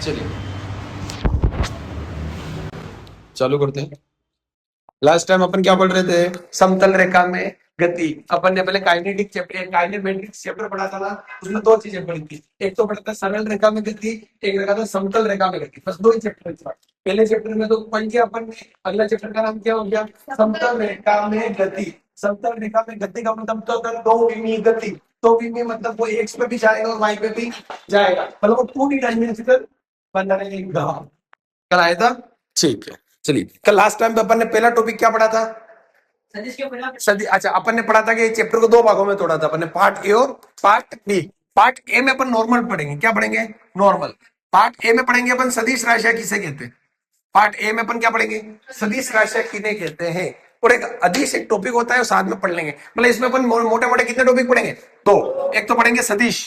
चलिए चालू करते हैं। लास्ट टाइम अपन क्या पढ़ रहे थे? समतल रेखा में गति। अपन ने पहले काइनेटिक चैप्टर काइनेमेट्रिक्स चैप्टर पढ़ा था ना, उसमें दो चीजें पढ़ी थी। एक तो पढ़ा था सरल रेखा में गति, एक रेखा था समतल रेखा में गति। बस दो ही चैप्टर था। पहले चैप्टर में तो पढ़ लिया अपन ने। अगला चैप्टर का नाम क्या हो गया? समतल रेखा में गति। समतल रेखा में गति का मतलब तो अगर दो विमीय गति, तो विमीय मतलब वो एक्स पे भी जाएगा और वाई पे भी जाएगा, मतलब वो टू डायमेंशनल बनेगा। कल आया था? ठीक है। चलिए, कल लास्ट टाइम पे अपन ने पहला टॉपिक क्या पढ़ा था? सदी। अच्छा, अपन ने पढ़ा था कि चैप्टर को दो भागों में तोड़ा था अपन ने, पार्ट ए और पार्ट बी। पार्ट ए में अपन नॉर्मल पढ़ेंगे। क्या पढ़ेंगे? नॉर्मल। पार्ट ए में पढ़ेंगे अपन सदिश राशियां किसे कहते हैं। पार्ट ए में अपन क्या पढ़ेंगे? सदिश राशियां किन्हें कहते हैं। और एक अधिश एक टॉपिक होता है, साथ में पढ़ लेंगे। मतलब इसमें अपन मोटे मोटे कितने टॉपिक पढ़ेंगे? दो। एक तो पढ़ेंगे सदिश,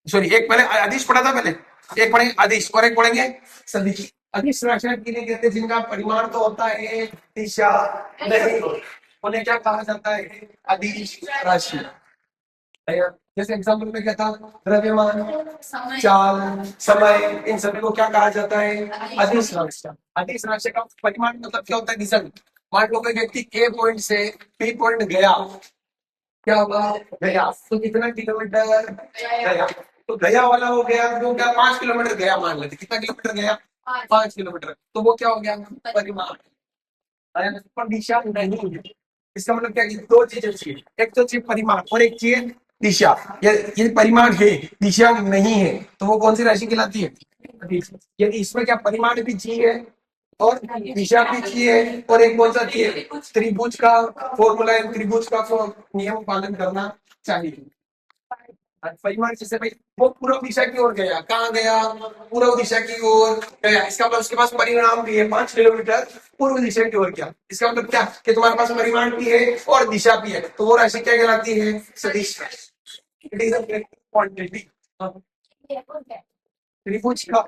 सॉरी एक पहले अधिश पढ़ा था पहले, एक पढ़ेंगे अधिश और एक पढ़ेंगे सदिश। अधिश राशियां किन्हें कहते हैं? जिनका परिमाण तो होता है, दिशा नहीं, उन्हें क्या कहा जाता है? अधिश राशि। जैसे एग्जाम्पल में क्या था? द्रव्यमान, चाल, समय, इन सभी को क्या कहा जाता है? अधिश राशियां। अधिश राशि का परिमाण मतलब क्या होता है? दिशा। मान लो कोई व्यक्ति ए पॉइंट से बी पॉइंट गया, क्या होगा? गया। तो कितना किलोमीटर गया? तो गया वाला हो गया, वो क्या 5 किलोमीटर गया मान लेते। कितना किलोमीटर गया? 5 किलोमीटर। तो वो क्या हो गया? परिमाण। पर दिशा नहीं है। इसका मतलब क्या? दो चीजें चाहिए, एक तो चाहिए परिमाण और एक चाहिए दिशा। ये परिमाण है, दिशा नहीं है, तो वो कौन सी राशि कहलाती है? यदि इसमें क्या परिमाण भी चाहिए और दिशा भी चाहिए और एक कौन सा चाहिए? त्रिभुज का फॉर्मूला है, त्रिभुज का नियम पालन करना चाहिए। परिमाण जैसे भाई वो पूर्व दिशा की ओर गया, कहाँ गया? पूर्व दिशा की ओर गया। इसका मतलब उसके पास परिणाम भी है, 5 किलोमीटर पूर्व दिशा की ओर गया। इसका मतलब क्या कि तुम्हारे पास परिमाण भी है और दिशा भी है, तो वो राशि क्या कहलाती है? सदिश राशि। क्वांटिटी त्रिभुज का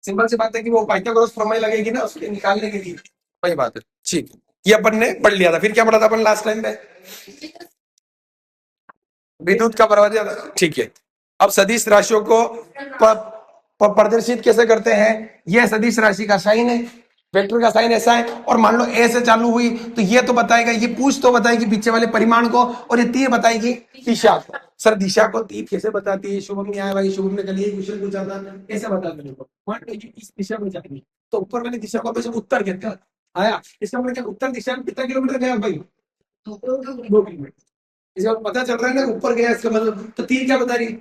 सिंपल सी बात है कि वो पाइथागोरस प्रमेय लगेगी ना उसके निकालने के लिए, वही बात है। ठीक है, ये अपन ने पढ़ लिया था। फिर क्या पढ़ा था अपन लास्ट टाइम में? विद्युत का प्रवाह। ठीक है। अब सदिश राशियों को प्रदर्शित कैसे करते हैं? यह सदिश राशि का साइन है, वेक्टर का साइन ऐसा है। और मान लो ए से चालू हुई तो ये तो बताएगा, ये पूछ तो बताएगी पीछे वाले परिमाण को, और ये तीर बताएगी दिशा को। सर दिशा को तीर कैसे बताती है? शुभम नहीं आया भाई, शुभम ने कल ये क्वेश्चन पूछा था, कैसे बता मेरे को? मान लो ये इस दिशा में जाएगी तो ऊपर वाली दिशा को हमेशा उत्तर कहते हैं। आया, इसका मतलब क्या? उत्तर दिशा में कितना किलोमीटर गया भाई? 2 किलोमीटर। इसे पता चल रहा है ना ऊपर गया, इसका मतलब तो तीर क्या बता रही है?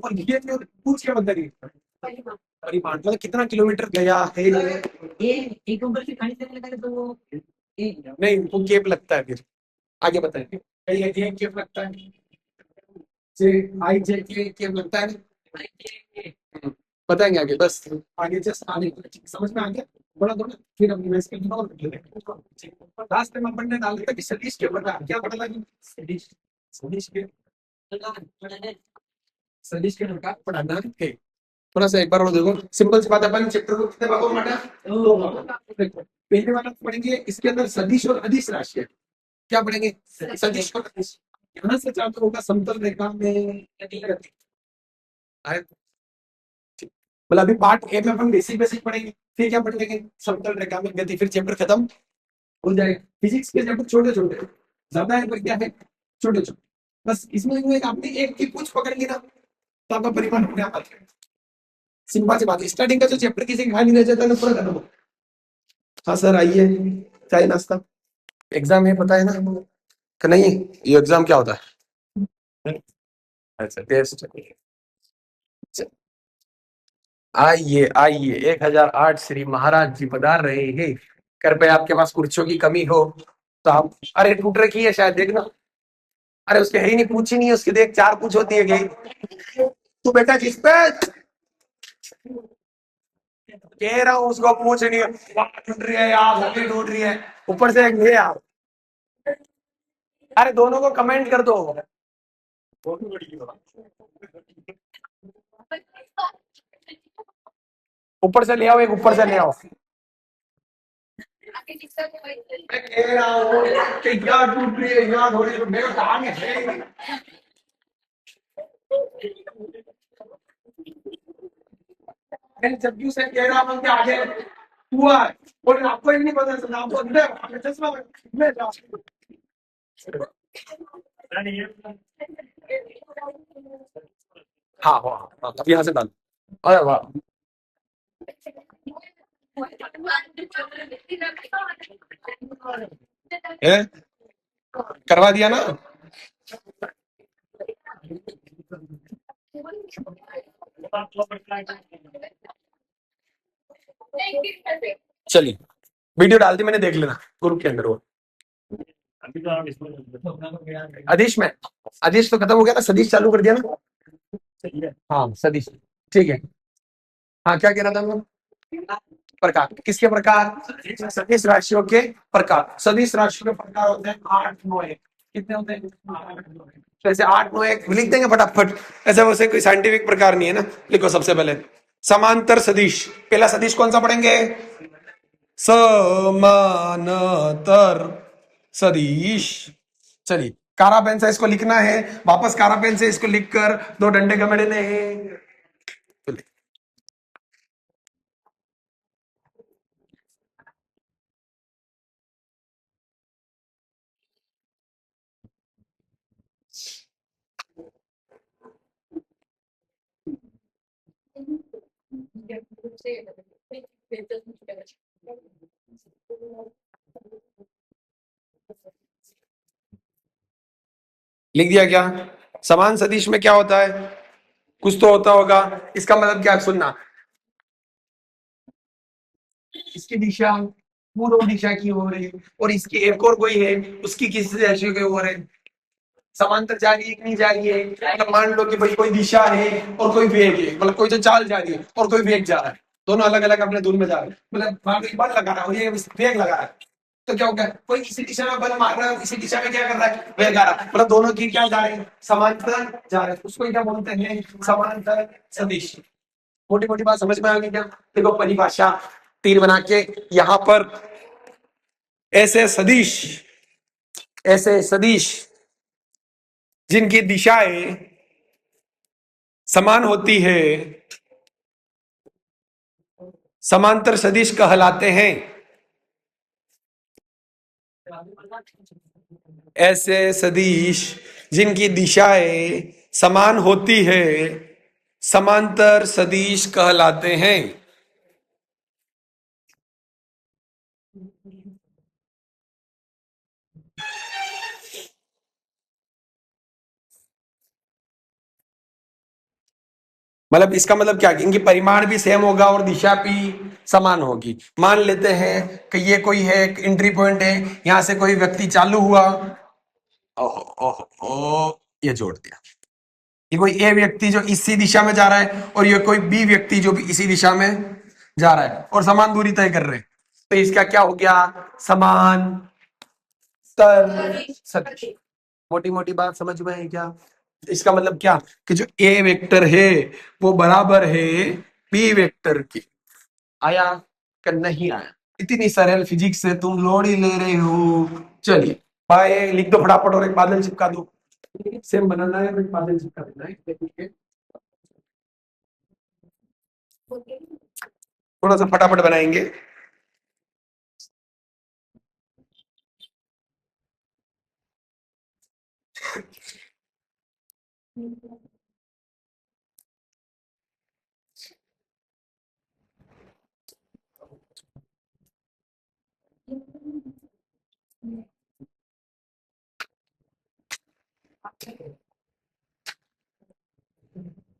और ये पूछ क्या बता रही है? परिमाण मतलब कितना किलोमीटर गया है। ये एक ऊपर से खाली चलने लगा तो वो नहीं, वो केप लगता है। फिर आगे बताएंगे। कहीं ये केप लगता है, जे आई जे के केप लगता है। बताएंगे आगे, बस आगे जस्ट आगे समझ में आ गया थोड़ा थोड़ा। फिर हम रिवाइज करके और लास्ट टाइम अपन ने डाल दिया कि सदिश के प्रकार क्या पता लगा? सदिश सदिश के सदिश के प्रकार पढ़ाना है। थोड़ा सा एक बार और देखो, सिंपल सी बात है। अपन चैप्टर को कितने भागों में बांटा? दो भागों में। देखो पहले वाला पढ़ेंगे, इसके अंदर सदिश और अधिश राशि है। क्या पढ़ेंगे? सदिश और अधिश। यहाँ से चालू होगा समतल रेखा में गति। आए? मतलब अभी पार्ट ए में अपन बेसिक बेसिक पढ़ेंगे, फिर क्या पढ़ेंगे? समतल रेखा में गति। फिर चैप्टर खत्म हो जाएगा। फिजिक्स के चैप्टर छोटे छोटे ज्यादा है, पर क्या है? छोटे छोटे। बस इसमें आपने एक की पूछ पकड़ेंगे ना तो आपका परिमाण अपने आप आ जाएगा। सिंपल सी बात है। स्टार्टिंग का जो चैप्टर किसी खाली रह जाता है ना, पूरा खत्म हो। हाँ सर आइए, चाय नाश्ता। एग्जाम है पता है ना कि नहीं? ये एग्जाम क्या होता है? अच्छा टेस्ट। आइए आइए, 1008 श्री महाराज जी पधार रहे हैं। कृपया आपके पास कुर्सियों की कमी हो तो आप, अरे टूट रखी है शायद, देखना। अरे उसके है ही नहीं, पूछ ही नहीं है उसकी, देख 4 पूछ होती है गई। तू बेटा जिस पे कह रहा हूँ उसको पूछ नहीं है, टूट रही है यार, हड्डी टूट रही है, ऊपर से एक ये यार। अरे दोनों को कमेंट कर दो। ऊपर से ले आओ, एक ऊपर से ले आओ। मैं कह रहा हूँ कि यार टूट रही है, यार हो रही है, मेरे काम है। जबकि उसे कह रहा हूं कि आगे हुआ है और आपको ही नहीं पता चला, आपको अंदर आपने चश्मा मैं हाँ हाँ हाँ, अब यहाँ से डाल। अरे वाह, ए, करवा दिया ना। चलिए, वीडियो डाल दी मैंने, देख लेना ग्रुप के अंदर वो। आदेश में, आदेश तो खत्म हो गया ना, सदीश चालू कर दिया ना। हाँ सदीश, ठीक है। हाँ क्या कह रहा था मैं? प्रकार, किसके प्रकार? सदिश राशियों के प्रकार। सदिश राशियों के प्रकार होते हैं 8 9 1। कितने होते हैं? 8 9 1। तो ऐसे 8 9 1 लिख देंगे फटाफट। ऐसे वैसे कोई साइंटिफिक प्रकार नहीं है ना। लिखो सबसे पहले समांतर सदिश। पहला सदिश कौन सा पढ़ेंगे? समानांतर सदिश। चलिए, कारा पेन से इसको लिखना है, वापस कारा पेन से इसको लिखकर दो डंडे गमेड़ने हैं। लिख दिया क्या? समान सदिश में क्या होता है? कुछ तो होता होगा। इसका मतलब क्या? सुनना, इसकी दिशा पूर्व दिशा की ओर है और इसकी एक और कोई है, उसकी किस दिशा की ओर है? समांतर जा रही है कि नहीं जा रही है? मतलब मान लो कि भाई कोई दिशा है और कोई वेग है, मतलब कोई जो चाल जा रही है और कोई वेग जा रहा है, दोनों अलग अलग अपने दूर में जा रहे हैं, मतलब वहां पे बल लगा रहा है और ये वेग लगा रहा है। तो क्या होगा? कोई इसी दिशा में बल मार रहा है, इसी दिशा में क्या कर रहा है? वेग आ रहा है, मतलब दोनों की क्या जा रहे हैं? समांतर जा रहे हैं। उसको क्या बोलते हैं? समांतर सदिश। मोटी मोटी बात समझ में आ गई क्या? देखो परिभाषा, तीर बना के यहां पर ऐसे सदिश, ऐसे सदिश जिनकी दिशाएं समान होती है समांतर सदिश कहलाते हैं। ऐसे सदिश जिनकी दिशाएं समान होती है समांतर सदिश कहलाते हैं। मतलब इसका मतलब क्या? इनकी परिमाण भी सेम होगा और दिशा भी समान होगी। मान लेते हैं कि ये कोई है, एंट्री पॉइंट है, यहां से कोई व्यक्ति चालू हुआ, ओह ओह ओह, ये जोड़ दिया। ये कोई ए व्यक्ति जो इसी दिशा में जा रहा है और ये कोई बी व्यक्ति जो भी इसी दिशा में जा रहा है और समान दूरी तय कर रहे हैं, तो इसका क्या हो गया? समान सदिश। मोटी मोटी बात समझ में है क्या? इसका मतलब क्या कि जो ए वेक्टर है वो बराबर है बी वेक्टर के। आया कि नहीं आया? इतनी सरल फिजिक्स से तुम लोड ही ले रहे हो। चलिए बाय, लिख दो फटाफट और एक बादल चिपका दो। सेम बनाना है, एक बादल चिपका देना है, देखिए थोड़ा सा फटाफट बनाएंगे।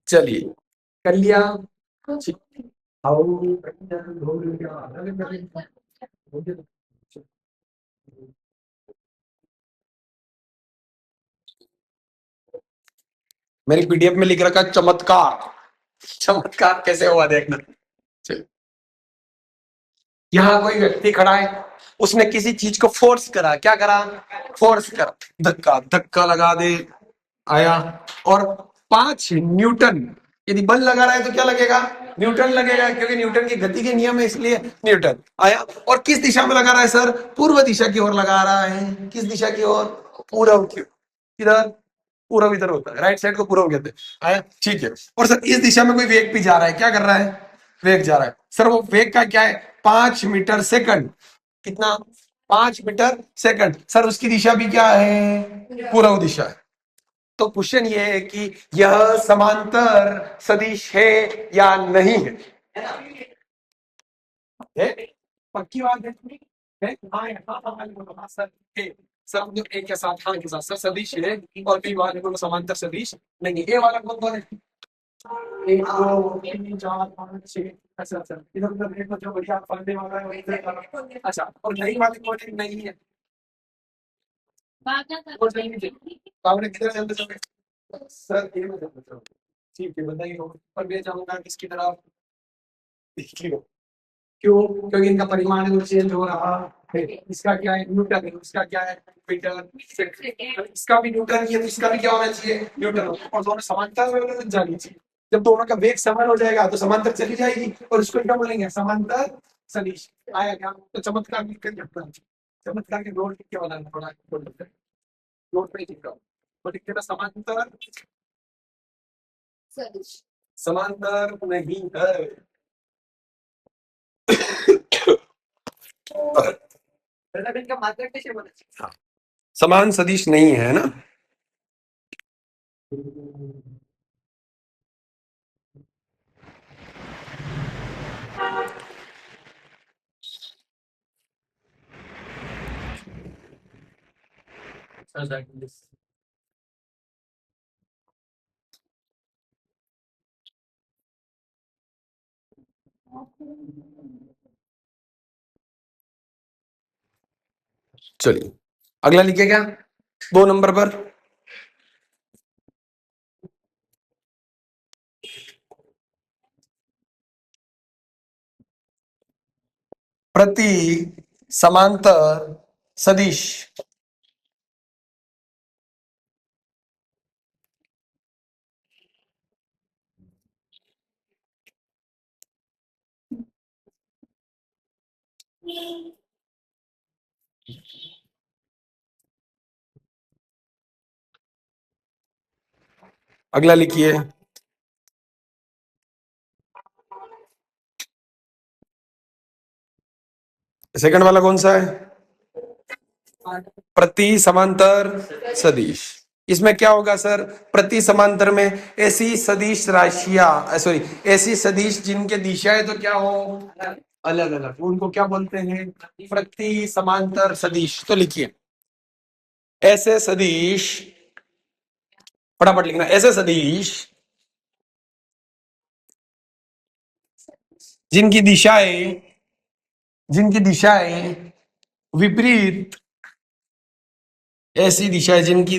चलिए कर लिया। आओ, मेरी पीडीएफ में लिख रखा चमत्कार। चमत्कार कैसे हुआ देखना। चलिए, यहाँ कोई व्यक्ति खड़ा है, उसने किसी चीज को फोर्स करा। क्या करा? फोर्स करा, धक्का धक्का लगा दे, आया और 5 न्यूटन यदि बल लगा रहा है तो क्या लगेगा? न्यूटन लगेगा, क्योंकि न्यूटन की गति के नियम है, इसलिए न्यूटन आया। और किस दिशा में लगा रहा है सर? पूर्व दिशा की ओर लगा रहा है। किस दिशा की ओर? पूर्व की। किधर? पूर्व इधर होता है, राइट साइड को पूर्व कहते हैं। आया, ठीक है। और सर इस दिशा में कोई वेग भी जा रहा है, क्या कर रहा है? वेग जा रहा है सर, वो वेग का क्या है, 5 मीटर सेकंड। कितना, 5 मीटर सेकंड सर, उसकी दिशा भी क्या है, पूर्व दिशा है। तो क्वेश्चन ये है कि यह समांतर सदिश है या नहीं है, है? पक्की बात है? हाँ या हाँ, हाँ वाले बोलो, हाँ सर है। सर हम लोग एक के साथ, हाँ के साथ सर सदिश है, और बी वाले बोलो समांतर सदिश नहीं है। ए वाला कौन कौन है, 1 2 3 4 5 6, अच्छा अच्छा, इधर उधर देखो जो बढ़िया पढ़ने वाला है वही देख। अच्छा, और नहीं वाले कौन है, नहीं है, और नहीं है। तो आपने किधर चलते चलते सर ये में चलते चलते, ठीक है बताइए, और मैं चाहूंगा किसकी तरफ, देखिए क्यों, क्योंकि इनका परिमाण चेंज हो रहा है। इसका क्या है, न्यूटन है, इसका क्या है, मीटर। इसका भी न्यूटन ही है, तो इसका भी क्या होना चाहिए, न्यूटन। और दोनों समांतर में होने जानी चाहिए। जब दोनों का वेग समान हो जाएगा तो समांतर चली जाएगी, और उसको क्या बोलेंगे, समांतर सदिश। आया क्या, तो चमत्कार लिख कर रखना है। चमत्कार के नोट लिख के बनाना, थोड़ा नोट पे लिख दो, तो लिख देना समांतर सदिश, समांतर नहीं है। का मात्रा कैसे बना, हाँ, समान सदिश नहीं है ना। चलिए अगला लिखिए क्या, 2 नंबर पर, प्रति समांतर सदिश अगला लिखिए, सेकंड वाला कौन सा है, प्रति समांतर सदिश। इसमें क्या होगा सर, प्रति समांतर में ऐसी सदिश राशियां, सॉरी ऐसी सदिश जिनके दिशाएं तो क्या हो, अलग अलग, उनको क्या बोलते हैं, प्रति समांतर सदिश। तो लिखिए ऐसे सदिश, फटाफट लिखना, ऐसे सदिश जिनकी दिशाएं, जिनकी दिशाएं विपरीत, ऐसी दिशाएं जिनकी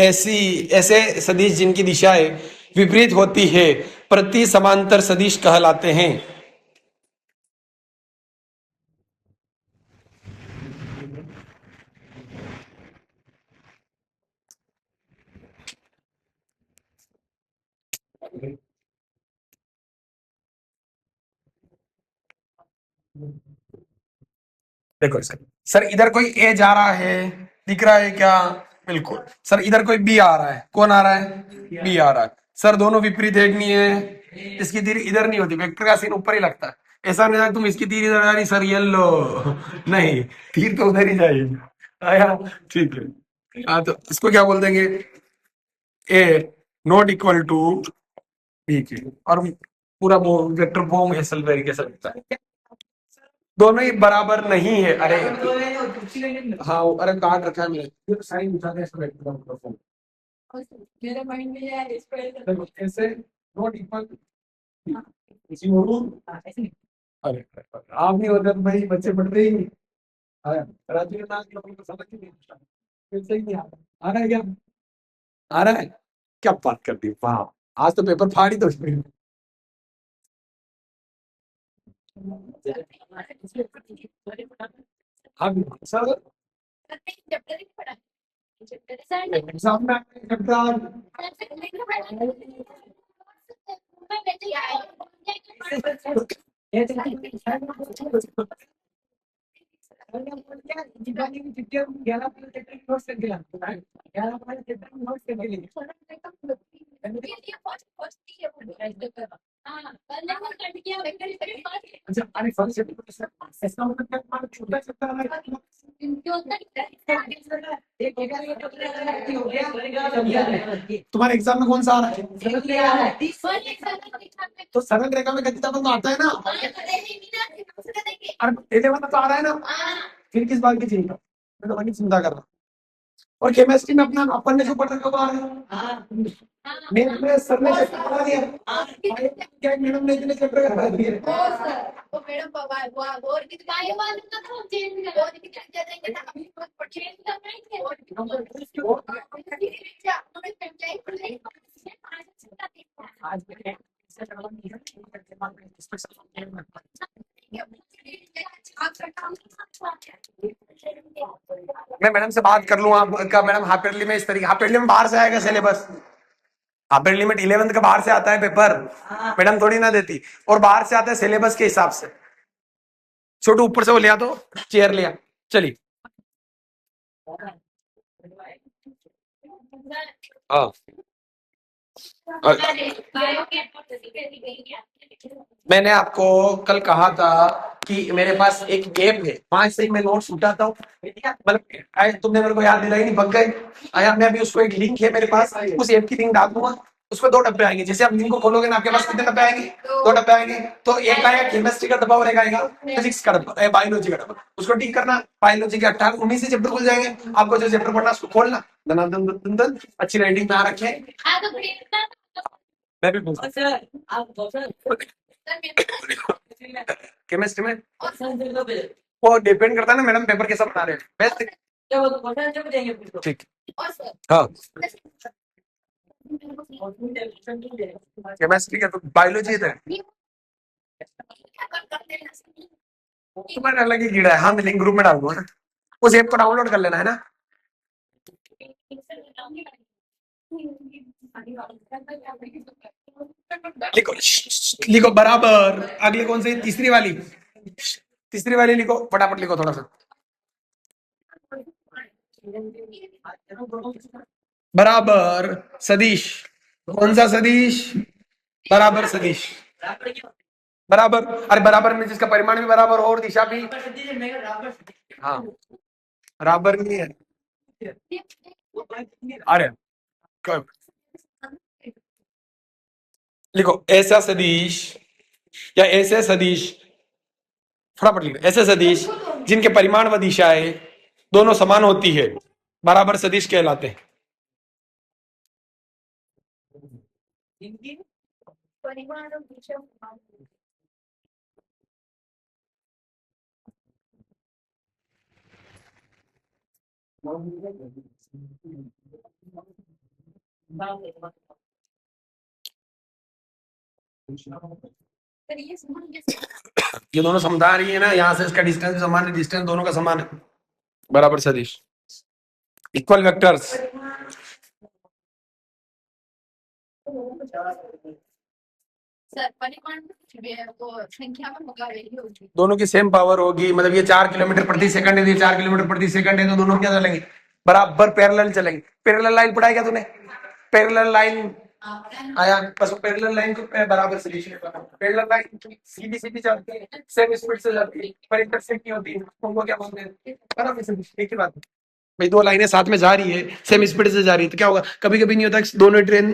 ऐसी, ऐसे सदिश जिनकी दिशाएं विपरीत होती है प्रति समांतर सदिश कहलाते हैं। देखो सर इधर कोई ए जा रहा है, दिख रहा है क्या, बिल्कुल। सर इधर कोई बी आ रहा है, कौन आ रहा है, बी आ रहा है। सर दोनों विपरीत एक नहीं है, इसकी तीर इधर नहीं होती, वेक्टर का सीन ऊपर ही लगता है। ऐसा नहीं था तुम इसकी तीर इधर आ रही सर, ये लो, नहीं, तीर तो उधर ही जाएगी। आया, ठीक है। हाँ तो इसको क्या बोल देंगे, ए नॉट इक्वल टू बी की, और पूरा वो वेक्टर फॉर्म ऐसा तरीके से लगता है, दोनों ही बराबर नहीं है। अरे हाँ अरे काट रखा है मैंने, साइन उठा दे इसको, मेरे माइंड में है इस पे देखो ऐसे नॉट इक्वल, इसी अरे आप नहीं होते तो भाई बच्चे पढ़ रहे ही नहीं। राजू के नाम लोगों को समझ ही नहीं आता, फिर सही नहीं आ रहा है क्या, आ रहा है, क्या बात करती है, वाह, आज तो पेपर फाड़ ही दो। हाँ सर, एग्जाम में अच्छा, अरे फर्स्ट चैप्टर इसका मतलब क्या, हमारा छोटा चैप्टर है। तुम्हारे एग्जाम में कौन सा आ रहा है? तो सरल रेखा में गतितापन तो आता है ना। अरे 11 तो आ रहा है ना, फिर किस बात की चिंता, मैं तो वही चिंता कर रहा हूँ। और केमिस्ट्री में अपना अपन ने जो पढ़ा था वो आ रहा है। मेरे सर ने चैप्टर पढ़ा दिया, क्या मैडम ने इतने चैप्टर करवा दिए। मैं मैडम से बात कर लूँ आपका, मैडम हाफ ईयरली में इस तरीके, हाफ ईयरली में बाहर से आएगा सिलेबस, हाफ ईयरली में 11th का बाहर से आता है पेपर, मैडम थोड़ी ना देती, और बाहर से आता है सिलेबस के हिसाब से। छोटू ऊपर से वो लिया, तो चेयर लिया, चलिए। हाँ, मैंने आपको कल कहा था कि मेरे पास एक ऐप है, 5 से ही मैं नोट्स उठाता हूँ, मतलब तुमने मेरे को याद दिलाई नहीं, बग गए। आया, मैं अभी उसको एक लिंक है मेरे पास, उस ऐप की लिंक डाल दूंगा, उसमें 2 डब्बे आएंगे, जैसे आप लिंक को खोलोगे ना, आपके पास कितने डब्बे आएंगे? 2 डब्बे आएंगे। तो एक आएगा केमिस्ट्री का डब्बा और एक आएगा फिजिक्स का डब्बा, बायोलॉजी का डब्बा, उसको टिक करना। बायोलॉजी के 18-19 से चैप्टर खुल जाएंगे, आपको जो चैप्टर पढ़ना उसको खोलना, दन दन दन, अच्छी राइटिंग में आ रखे। मैं भी केमिस्ट्री में वो डिपेंड करता है ना मैडम, पेपर कैसा बना रहे हैं बेस्ट। ठीक, हाँ, केमिस्ट्री का तो बायोलॉजी है, तुम्हारा अलग ही कीड़ा है। हाँ, मैं लिंक ग्रुप में डाल दूंगा ना, उस ऐप को डाउनलोड कर लेना है ना। लिखो, लिखो बराबर, अगली कौन सी, तीसरी वाली, तीसरी वाली लिखो, फटाफट लिखो थोड़ा सा। बराबर सदिश, कौन सा सदिश? बराबर सदिश, बराबर, अरे बराबर में जिसका परिमाण भी बराबर हो और दिशा भी, हाँ, बराबर नहीं है। अरे कब लिखो, ऐसा सदिश या ऐसे सदिश, फटाफट लिखो, ऐसे सदिश जिनके परिमाण व दिशाएं दोनों समान होती है, बराबर सदिश कहलाते हैं। ये दोनों समान रही है ना, यहाँ से इसका डिस्टेंस समान है, डिस्टेंस दोनों का समान है, बराबर सदिश, इक्वल वेक्टर्स। दोनों की सेम पावर होगी, मतलब ये 4 किलोमीटर प्रति सेकंड है, ये 4 किलोमीटर प्रति सेकंड है, तो दोनों क्या चलेंगे? बराबर पैरेलल चलेंगे। पैरेलल लाइन पढ़ाई क्या तूने? पैरेलल लाइन आया, बस पैरेलल लाइन को बराबर सदिश है। पैरेलल लाइन सीधी सीधी चलती है, सेम स्पीड से जाती है, पर इंटरसेक्ट नहीं होती है, उनको क्या बोलते हैं? बराबर सदिश। एक ही बात है भाई, 2 लाइनें साथ में जा रही है, सेम स्पीड से जा रही है, तो क्या होगा? कभी कभी नहीं होता दोनों ट्रेन,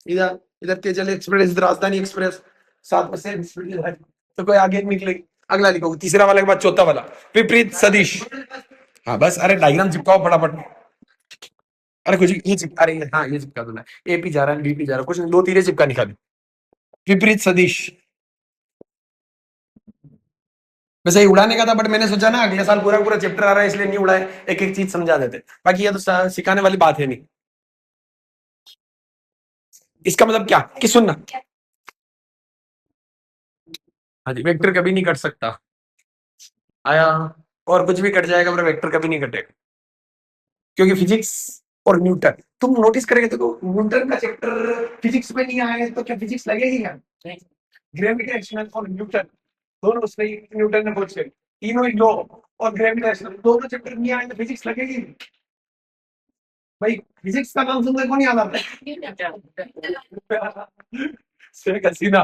इधर इधर तेजल एक्सप्रेस, इधर राजधानी एक्सप्रेस, साथ में सेम स्पीड से जा रही है, तो कोई आगे निकलेगी। अगला लिखो, तीसरा वाला के बाद चौथा वाला, विपरीत सदिश। हाँ बस, अरे डायग्राम चिपकाओ फटाफट। अरे कुछ ये चिपका, अरे हाँ ये चिपका दो ना, एपी जा रहा है, बीपी जा रहा है, कुछ 2 तीरे चिपका निकाल। विपरीत सदिश, वैसे ही उड़ाने का था, बट मैंने सोचा ना अगले साल पूरा पूरा चैप्टर आ रहा है, इसलिए नहीं उड़ाए, एक एक चीज समझा देते, बाकी ये तो सिखाने वाली बात है नहीं। इसका मतलब क्या कि सुनना, हाँ जी, वेक्टर कभी नहीं कट सकता, आया, और कुछ भी कट जाएगा पर वेक्टर कभी नहीं कटेगा, क्योंकि फिजिक्स और न्यूटन, तुम नोटिस करेंगे तो न्यूटन का चैप्टर फिजिक्स में नहीं आया है, तो क्या फिजिक्स लगेगी क्या? ग्रेविटेशनल और न्यूटन दोनों उसमें, न्यूटन ने पूछे तीनों ही लो, और ग्रेविटेशनल दोनों चैप्टर नहीं आए तो फिजिक्स लगेगी भाई? फिजिक्स का नाम सुनकर कौन याद आता है? शेख हसीना।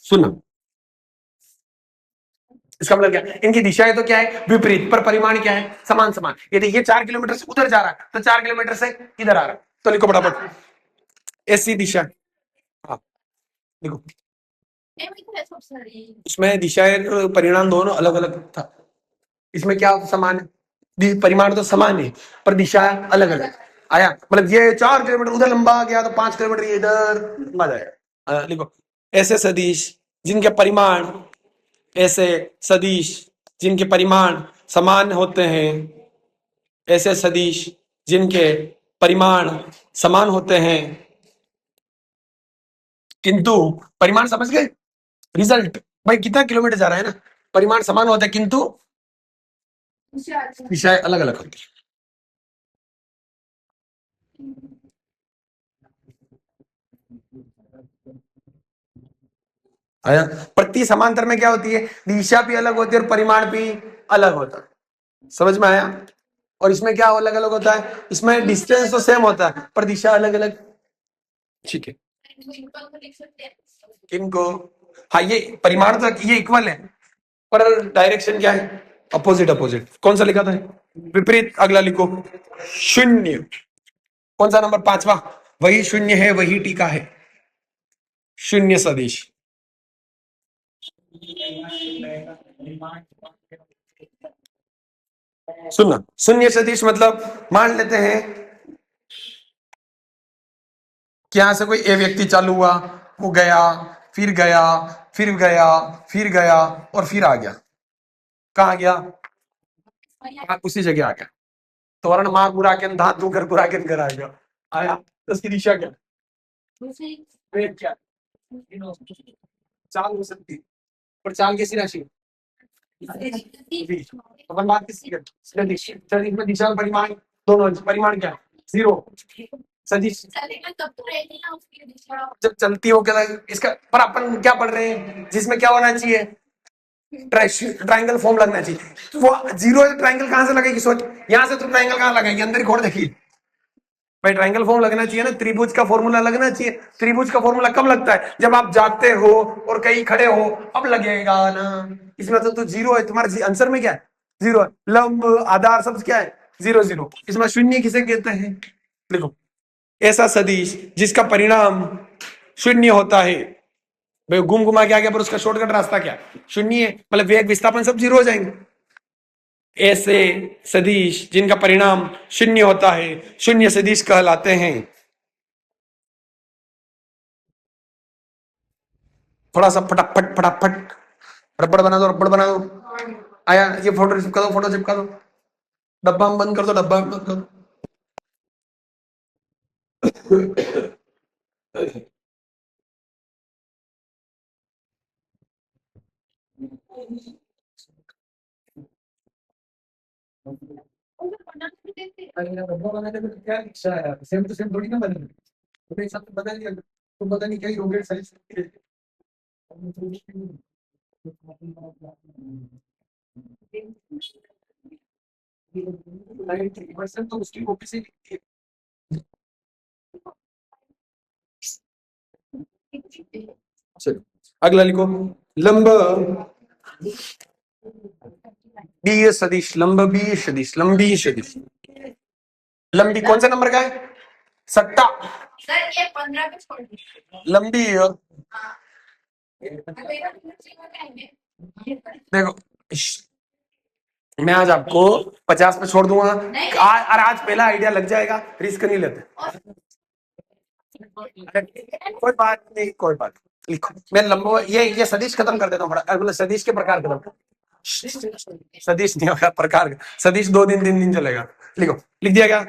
सुनो, इसका मतलब क्या है? इनकी दिशाएं तो क्या है? विपरीत, पर परिमाण क्या है? समान समान। यदि ये 4 किलोमीटर से उधर जा रहा है तो 4 किलोमीटर से इधर आ रहा है। तो लिखो फटाफट, ऐसी दिशा। हाँ लिखो, इसमें दिशाएं परिणाम दोनों अलग अलग था। इसमें क्या समान है? परिमाण तो समान है पर दिशा अलग अलग। आया मतलब ये 4 किलोमीटर उधर लंबा गया तो 5 किलोमीटर ये इधर लंबा जाएगा। लिखो, ऐसे सदिश जिनके परिमाण, ऐसे सदिश जिनके परिमाण समान होते हैं, ऐसे सदिश जिनके परिमाण समान होते हैं, किंतु परिमाण समझ गए? रिजल्ट भाई कितना किलोमीटर जा रहा है ना, परिमाण समान होता है किंतु दिशाएं अलग अलग होती है। आया, प्रति समांतर में क्या होती है? दिशा भी अलग होती है और परिमाण भी अलग होता है। समझ में आया? और इसमें क्या अलग अलग होता है? इसमें डिस्टेंस तो सेम होता है पर दिशा अलग अलग। ठीक है, इनको, हाँ ये परिमाण तो ये इक्वल है पर डायरेक्शन क्या है? Opposite opposite. कौन सा लिखा था? विपरीत। अगला लिखो, शून्य। कौन सा नंबर? 5वां। वही शून्य है वही टीका है, शून्य सदिश। सुनना, शून्य सदिश मतलब मान लेते हैं कि यहां से कोई ए व्यक्ति चालू हुआ, वो गया, फिर गया, फिर गया, फिर गया और फिर आ गया। कहाँ गया? उसी जगह आ गया। तोरण माँ गुराकेन धातु कर गुराकेन घर आ गया। आया तो उसकी दिशा क्या? वेग क्या? चाल हो सकती है पर चाल कैसी राशि? अपन बात किसकी करते? सदिश में दिशा और परिमाण दोनों। परिमाण क्या? जीरो। सदिश जब चलती हो क्या इसका, पर अपन क्या पढ़ रहे हैं जिसमें क्या होना चाहिए? ट्राइंगल फॉर्म लगना चाहिए। तो वो जीरो है, ट्राइंगल कहां से लगेगी? सोच, यहां से तो ट्राइंगल कहां लगाएगी? अंदर ही खोड़ देखिए भाई, ट्राइंगल फॉर्म लगना चाहिए ना, त्रिभुज का फॉर्मूला लगना चाहिए। त्रिभुज का फॉर्मूला कब लगता है? जब आप जाते हो और कहीं खड़े हो, अब लगेगा ना। इसमें तो जीरो है, तुम्हारे आंसर में क्या है? जीरो है। लंब आधार सब क्या है? Zero zero. इसमें शून्य किसे कहते हैं? लिखो, ऐसा सदिश जिसका परिणाम शून्य होता है। भाई घूम घुमा के आ गया पर उसका शॉर्टकट रास्ता क्या? शून्य है, मतलब वेग विस्थापन सब जीरो हो जाएंगे। ऐसे सदिश जिनका परिणाम शून्य होता है शून्य सदिश कहलाते हैं। थोड़ा सा फटाफट फटाफट, रबड़ बना दो, रबड़ बना दो। आया, ये फोटो चिपका दो, फोटो चिपका दो। डब्बा में बंद कर दो, डब्बा में बंद कर दो। डब्बा बनाने में क्या इच्छा है? सेम टू सेम थोड़ी ना बनेगा, तो हिसाब से बना लिया तो पता नहीं क्या रोबोट साइज। 90% तो उसकी कॉपी से लिखी है। चलो अगला लिखो, लंब बीय सदिश। लंब बीय सदिश, लंबी सदिश। लंबी कौन सा नंबर का है? सट्टा। सर ये 15 पे छोड़ दीजिए। लंबी देखो, मैं आज आपको 50 पे छोड़ दूंगा। आज पहला आइडिया लग जाएगा, रिस्क नहीं लेते। कोई बात नहीं, कोई बात। लिखो, मैं लंबो ये सदिश खत्म कर देता हूँ। मतलब सदिश के प्रकार खत्म। सदिश नहीं होगा, प्रकार। सदिश 2 दिन 3 दिन चलेगा। लिखो, लिख दिया क्या?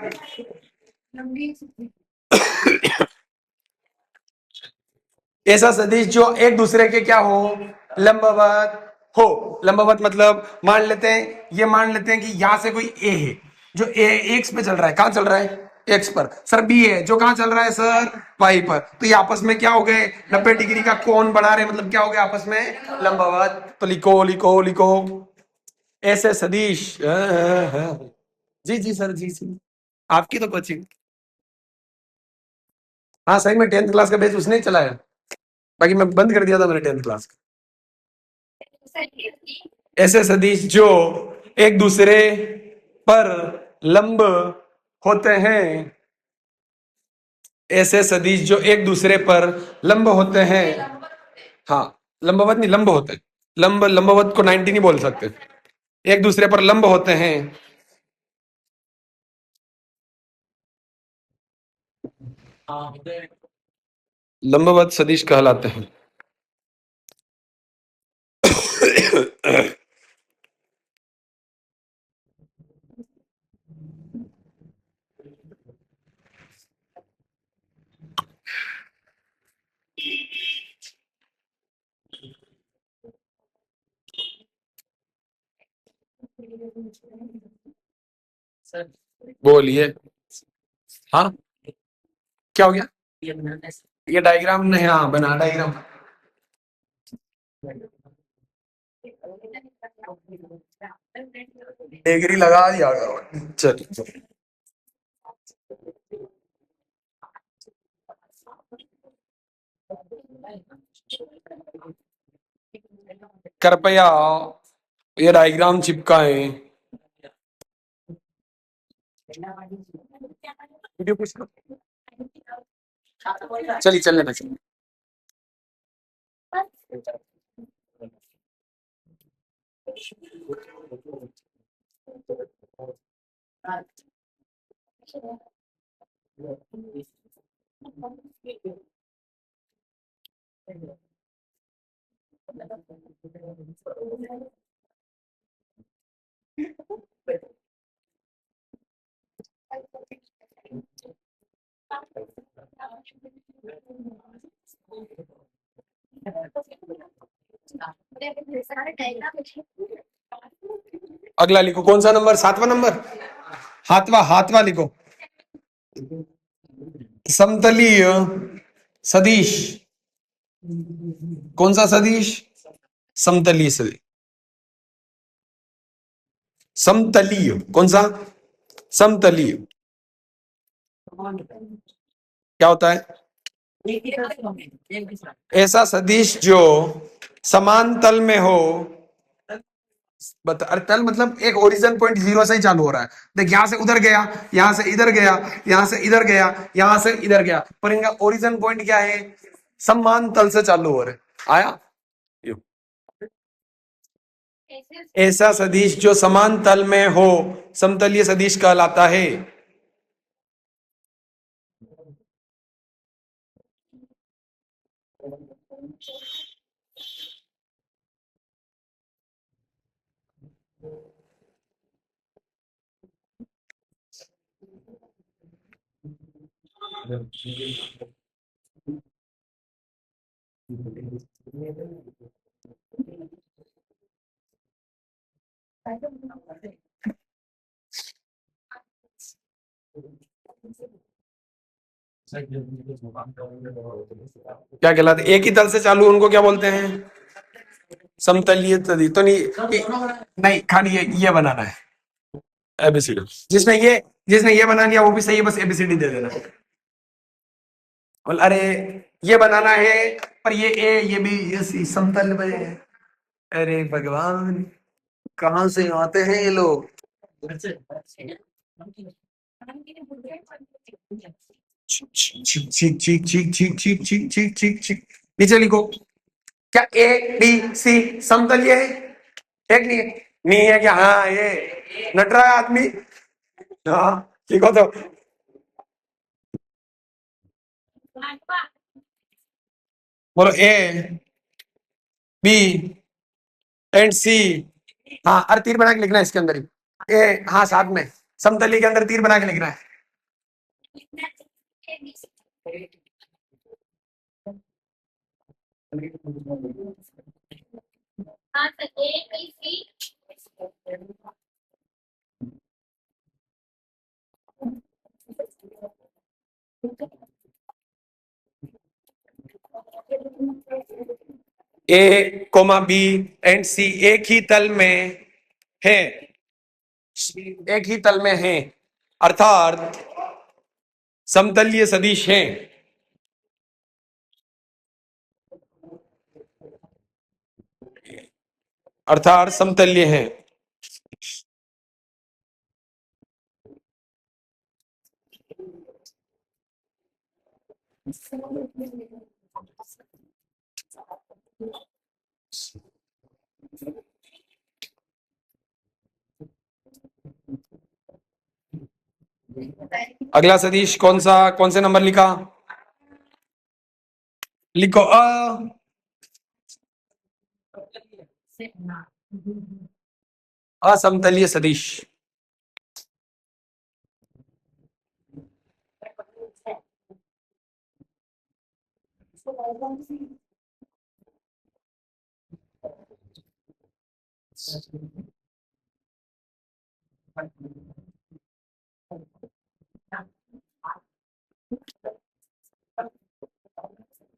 ऐसा सदिश जो एक दूसरे के क्या हो? लंबवत हो। लंबवत मतलब मान लेते हैं, ये मान लेते हैं कि यहां से कोई ए है जो ए एक्स पे चल रहा है। कहां चल रहा है? एक्स पर। सर बी है जो कहां चल रहा है? सर वाई पर। तो ये आपस में क्या हो गए? 90 डिग्री का कोण बना रहे, मतलब क्या हो गया आपस में? लंबवत। तो लिखो लिखो लिखो, ऐसे सदिश। जी जी सर, जी जी। आपकी तो कोचिंग। हाँ सही में 10th क्लास का बैच उसने ही चलाया, बाकी मैं बंद कर दिया था मैंने 10th क्लास का। ऐसे सदिश जो एक दूसरे पर लंब होते हैं, ऐसे सदिश जो एक दूसरे पर लंब होते हैं। हाँ, लंबवत नहीं, लंब होते हैं। लंबवत को 90 नहीं बोल सकते। एक दूसरे पर लंब होते हैं। लंबवत सदिश कहलाते हैं। बोलिए। हाँ, क्या हो गया? ये डायग्राम नहीं, हाँ बना डायग्राम। डिग्री लगा दिया करो। चलिए, कृपया ये डायग्राम चिपकाएं। वीडियो कुछ चलिए, चलने दो, चलिए। अगला लिखो, कौन सा नंबर? 7वां नंबर। हाथवा हाथवा लिखो। समतलीय सदिश। कौन सा सदिश? समतलीय सदिश। समतलीय कौन सा? समतलीय क्या होता है? ऐसा सदिश जो समान तल में हो। बता, अरे तल मतलब एक ओरिजिन पॉइंट 0 से ही चालू हो रहा है। देख, यहां से उधर गया, यहां से इधर गया, यहां से इधर गया, यहां से इधर गया, पर इनका ओरिजिन पॉइंट क्या है? समान तल से चालू हो रहे। आया? यो। ऐसा सदिश जो समान तल में हो समतलीय सदिश कहलाता है। क्या कहलाते? एक ही तल से चालू उनको क्या बोलते हैं? समतलीय सदिश। तो नहीं, नहीं खाली ये बनाना है एबीसीडी। जिसने ये बना लिया वो भी सही है, बस एबीसीडी दे देना। बोल, अरे ये बनाना है, पर ये ए ये भी ये समतल में है। अरे भगवान, कहाँ से आते हैं ये लोग? चीक चीक चीक चीक चीक चीक चीक चीक चीक चीक। नीचे लिखो, क्या ए बी सी समतलीय है? एक नहीं है? नहीं है क्या? हाँ, ये नटरा आदमी। हाँ, लिखो तो। बोलो ए बी एंड सी। हाँ, अरे तीर बना के लिखना है इसके अंदर ही। हाँ, साथ में समतली के अंदर तीर बना के लिखना है। ए कोमा बी एंड सी एक ही तल में है। एक ही तल में है। अर्थात समतलीय सदिश हैं। अर्थात समतल्य हैं। अगला सदिश कौन से नंबर लिखा? लिखो असमतलीय सदिश।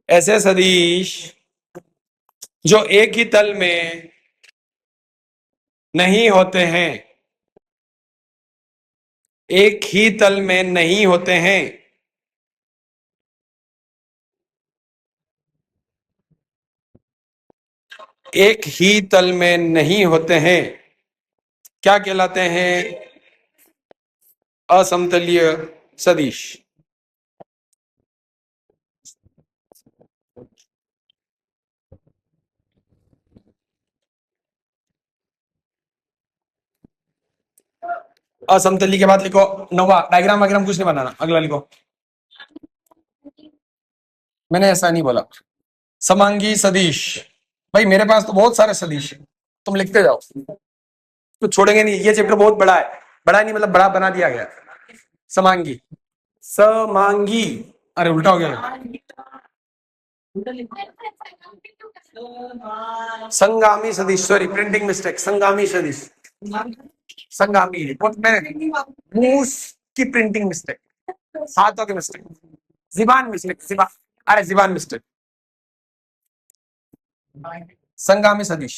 ऐसे सदिश जो एक ही तल में नहीं होते हैं, एक ही तल में नहीं होते हैं, एक ही तल में नहीं होते हैं, क्या कहलाते हैं? असमतलीय सदिश। असमतली के बाद लिखो नवा डायग्राम वायग्राम कुछ नहीं बनाना, अगला लिखो। मैंने ऐसा नहीं बोला। समांगी सदिश, भाई मेरे पास तो बहुत सारे सदिश हैं, तुम लिखते जाओ तो छोड़ेंगे नहीं। ये चैप्टर बहुत बड़ा है, बड़ा नहीं मतलब बड़ा बना दिया गया। समांगी, समांगी, अरे उल्टा हो गया। संगामी सदिश, सॉरी प्रिंटिंग मिस्टेक, संगामी सदिश, संगामी मूस की प्रिंटिंग मिस्टेक, हाथों की मिस्टेक, जिबान मिस्टेक, जिबान, अरे जिबान मिस्टेक। संगामी सदिश,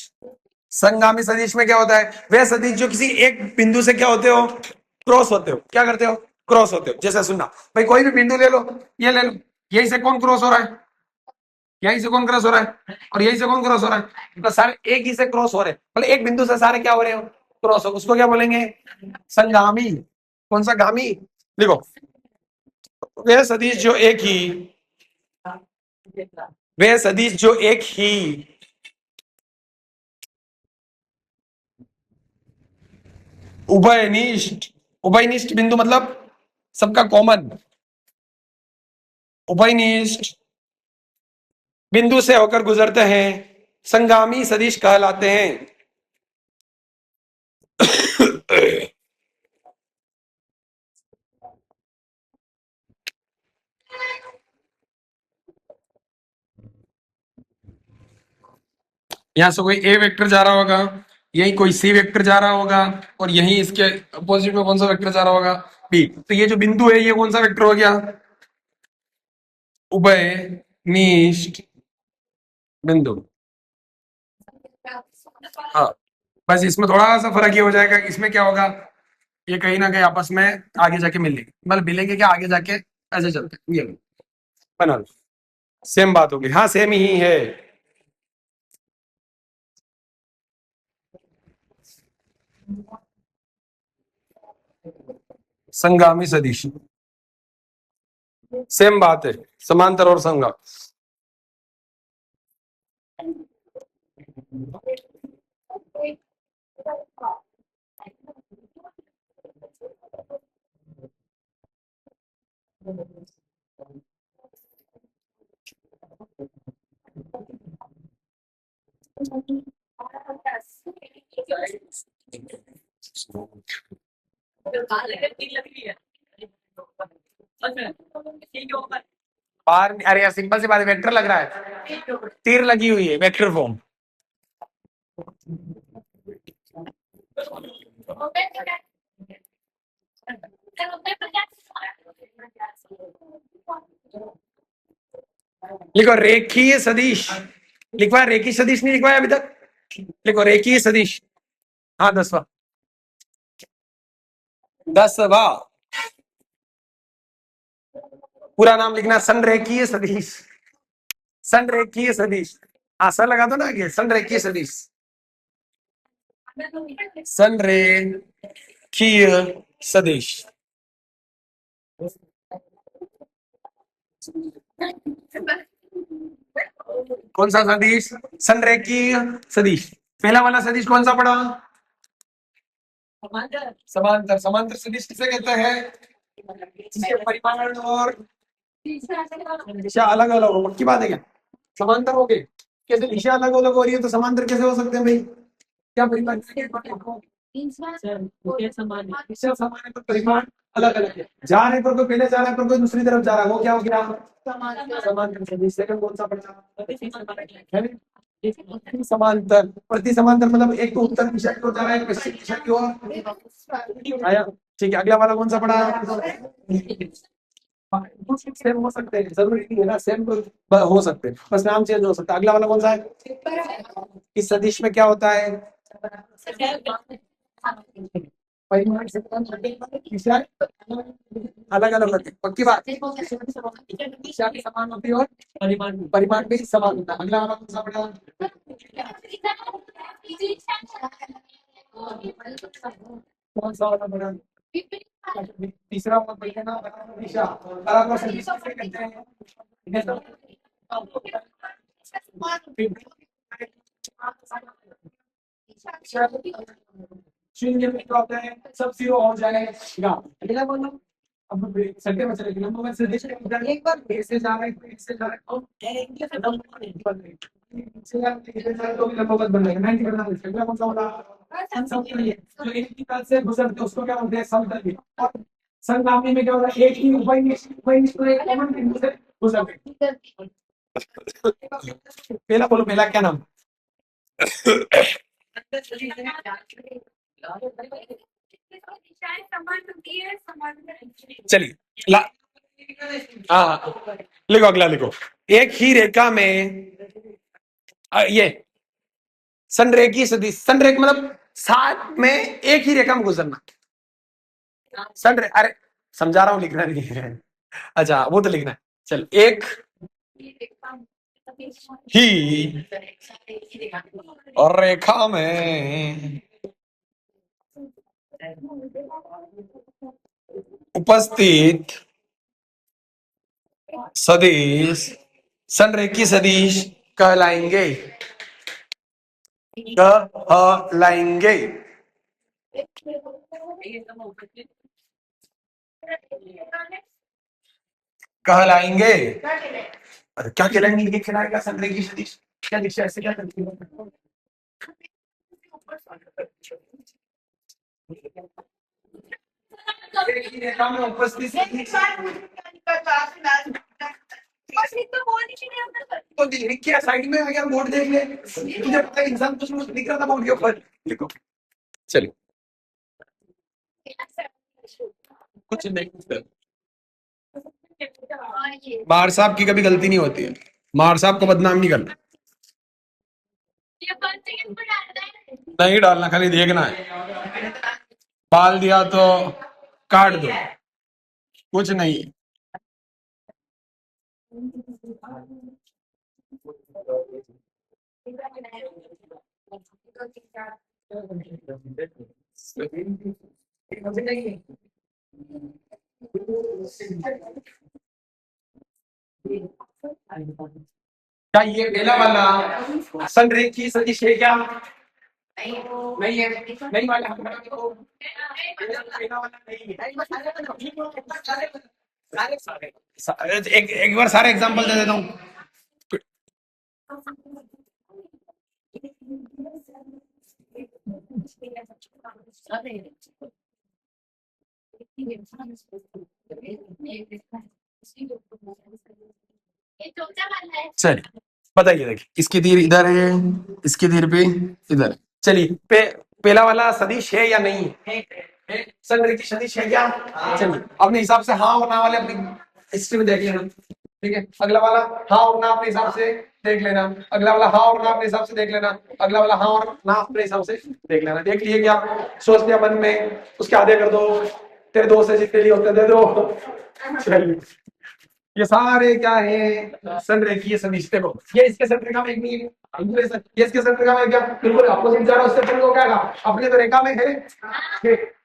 संगामी सदिश में क्या होता है? वह सदिश जो किसी एक बिंदु से क्या होते हो? क्रॉस होते हो। क्या करते हो? क्रॉस होते हो। जैसे सुनना भाई, कोई भी बिंदु ले लो, ये ले लो, यही से कौन क्रॉस हो रहा है? यहीं से कौन क्रॉस हो रहा है? और यहीं से कौन क्रॉस हो रहा है? तो सारे एक ही से क्रॉस हो रहे हैं, मतलब एक बिंदु से सारे क्या हो रहे हो? क्रॉस हो। उसको क्या बोलेंगे? संगामी। कौन सा गामी? देखो, वह सदिश जो एक ही, वह सदिश जो एक ही उभयनिष्ठ, उभयनिष्ठ बिंदु मतलब सबका कॉमन, उभयनिष्ठ बिंदु से होकर गुजरते हैं, संगामी सदिश कहलाते हैं। यहां से कोई ए वेक्टर जा रहा होगा, यही कोई सी वेक्टर जा रहा होगा, और यही इसके अपोजिट में कौन सा वेक्टर जा रहा होगा? बी। तो ये जो बिंदु है ये कौन सा वेक्टर हो गया? उभयनिष्ठ बिंदु। हाँ, बस इसमें थोड़ा सा फर्क ये हो जाएगा, इसमें क्या होगा, ये कहीं ना कहीं आपस में आगे जाके मिलेंगे, मतलब मिलेंगे क्या, आगे जाके ऐसे चलते ये बना लो। सेम बात होगी, हाँ सेम ही है। संगामी सदिश, सेम बात है, समांतर और संगा। बाहर, अरे यार सिंपल सी बात है, वेक्टर लग रहा है, तीर लगी हुई है, वेक्टर फॉर्म। लिखो रेखीय सदिश, लिखवा रेखीय सदिश नहीं लिखवाया अभी तक, लिखो रेखीय सदिश। हाँ 10वां, 10वां पूरा नाम लिखना, संरेखीय सदिश। संरेखीय सदिश, आशा लगा दो ना आगे, संरेखीय सदिश। संरेखीय सदिश कौन सा सदिश? संरेखीय सदिश। पहला वाला सदिश कौन सा पड़ा? समांतर। समांतर सदिश किसे कहते हैं? जिसके परिमाण और दिशा अलग अलग हो। पक्की बात है क्या? समांतर हो गए, कैसे दिशा अलग अलग हो रही है तो समांतर कैसे हो सकते हैं भाई? क्या परिमाण? दिशा समान है पर परिमाण अलग अलग है। जा रहे पर कोई पहले जा रहा है पर कोई दूसरी तरफ जा रहा है, वो क्या हो गया? समांतर सदिश। सेकंड कौन सा पड़ा? प्रति समांतर। प्रति समांतर मतलब एक तो उत्तर दिशा की ओर जा रहा है, एक पश्चिम दिशा की ओर आया। ठीक है, अगला वाला कौन सा पड़ा? सेम हो सकते हैं, जरूरी नहीं है ना सेम हो सकते हैं, बस नाम चेंज हो सकता है। अगला वाला कौन सा है? इस सदिश में क्या होता है? परिमाण से दिशा अलग अलग होती है। पक्की बात। दिशा भी समान होती है और परिमाण भी समान होता है। अगला वाला कौन सा पड़ा? कौन सा वाला पड़ा? तीसरा वाला पड़ा ना, दिशा। बराबर से दिशा से कहते हैं शून्य में क्या होता है? सब जीरो हो जाएगा। अगला बोलो। अब संख्या में चलेगी, नंबर से एक बार ऐसे जा रहा है, इससे जा रहा है और तो लंबवत बन जाएगा। 90 करना है। अगला कौन सा होगा? समतल। जो एक ही तल से गुजरते उसको क्या बोलते हैं? समतल। और समगामी में क्या होता है? एक ही उभयनिष्ठ एक कॉमन बिंदु से गुजरते। पहला बोलो, पहला क्या नाम? चलिए हाँ, लिखो अगला लिखो। एक ही रेखा में ये संरेखीय सदिश। संरेख मतलब साथ में एक ही रेखा में गुजरना। संरेख, अरे समझा रहा हूँ, लिखना नहीं है। अच्छा वो तो लिखना है। चल, एक ही और रेखा में उपस्थित सदिश संरेखीय सदिश कहलाएंगे। कहलाएंगे। कहलाएंगे। अरे क्या कहलाएंगे? ये कहलाएगा संरेखीय सदिश। क्या दिशा ऐसे क्या करती है? एक ही रेखा में उपस्थित सदिश तो लिख के साइड में अगर बोर्ड देख ले, तुझे पता है इंसान कुछ लिख रहा था बोर्ड के ऊपर। लिखो। चलिए, कुछ नहीं। मार साहब की कभी गलती नहीं होती है, मार साहब को बदनाम नहीं करना। नहीं डालना, खाली देखना है। पाल दिया तो काट दो, कुछ नहीं। क्या ये पहला वाला संरेखीय सदिश है क्या? नहीं है। नहीं वाला पहला वाला नहीं है। एक बार सारे एग्जांपल दे देता हूँ। चलिए बताइए, देखिए इसकी तीर इधर है, इसकी तीर पे इधर है। चलिए पहला वाला सदिश है या नहीं है? संरेखीय सदिश है क्या? चलिए अपने हिसाब से हाँ और ना वाले अपनी हिस्ट्री में देख लेना। ठीक है, अगला वाला हाँ और ना अपने हिसाब से देख लेना। अगला वाला हाँ और ना अपने हिसाब से देख लेना। अगला वाला हाँ और ना अपने हिसाब से देख लेना। देख लिए क्या? सोच लिया मन में, उसके आधे कर दो। तेरे दोस्त से जितने लिए होते दे दो। चलिए ये सारे क्या है, संरेखीय सदिश। देखो ये इसके संरेखा में एक नहीं है, ये इसके संरेखा में क्या बिल्कुल अपोजिट जा रहा है, उससे अपन को क्या कहा, अपने तो रेखा में है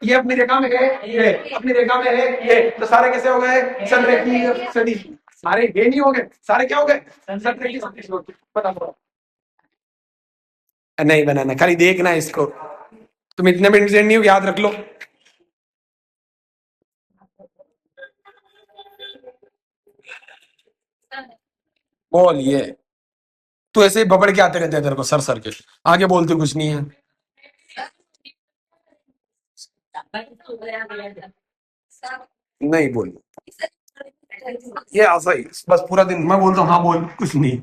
ये अपनी रेखा में है, ये अपनी रेखा में है, ये तो सारे कैसे हो गए, संरेखीय सदिश। सारे ये नहीं हो गए, सारे क्या हो गए, संरेखीय सदिश हो गए। बता नहीं बनाना, खाली देखना इसको, तुम इतने भी इंटेलिजेंट नहीं हो, याद रख लो। बोल ये, तू ऐसे ही बबड़ के आते रहते हैं तेरे को सर सर के, आगे बोलते कुछ नहीं है। नहीं बोल, ये ऐसा ही बस पूरा दिन मैं बोलता हूँ हाँ बोल, कुछ नहीं।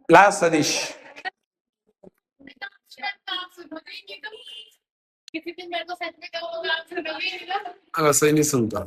लास्ट सदिश, किसी दिन मेरे को सच में कहोगे, आप सुनोगे नहीं ना। अगर सही नहीं सुनता